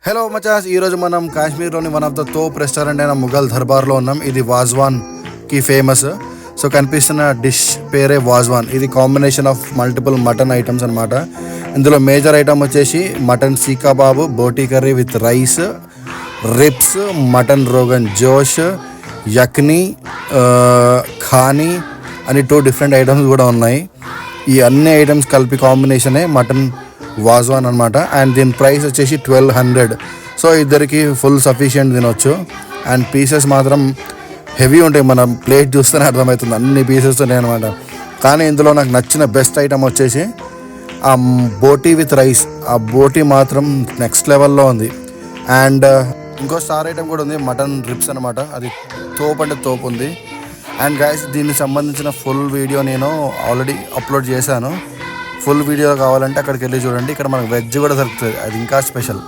Hello మచాస్, ఈరోజు మనం కాశ్మీర్లోని one of the top restaurant అయిన ముఘల్ దర్బార్లో ఉన్నాం. ఇది వాజ్వాన్కి ఫేమస్. సో కనిపిస్తున్న డిష్ పేరే వాజ్వాన్. ఇది combination of multiple mutton items అనమాట. ఇందులో మేజర్ ఐటమ్ వచ్చేసి mutton seekh kebab, boti curry with rice, ribs, mutton rogan josh, yakhni, ఖానీ అని 2 డిఫరెంట్ ఐటమ్స్ కూడా ఉన్నాయి. ఈ అన్ని ఐటమ్స్ కలిపి కాంబినేషనే మటన్ వాజ్వాన్ అనమాట. అండ్ దీని ప్రైస్ వచ్చేసి 1200. సో ఇద్దరికి ఫుల్ సఫిషియెంట్ తినొచ్చు. అండ్ పీసెస్ మాత్రం హెవీ ఉంటాయి. మనం ప్లేట్ చూస్తేనే అర్థమవుతుంది, అన్ని పీసెస్ ఉన్నాయి అనమాట. కానీ ఇందులో నాకు నచ్చిన బెస్ట్ ఐటమ్ వచ్చేసి ఆ బోటీ విత్ రైస్. ఆ బోటీ మాత్రం నెక్స్ట్ లెవెల్లో ఉంది. అండ్ ఇంకో స్టార్ ఐటమ్ కూడా ఉంది, మటన్ రిబ్స్ అనమాట. అది తోపు అంటే తోపు ఉంది. అండ్ గైస్, దీనికి సంబంధించిన ఫుల్ వీడియో నేను ఆల్రెడీ అప్లోడ్ చేశాను. ఫుల్ వీడియో కావాలంటే అక్కడికి వెళ్ళి చూడండి. ఇక్కడ మనకు వెజ్ కూడా దొరుకుతుంది, అది ఇంకా స్పెషల్.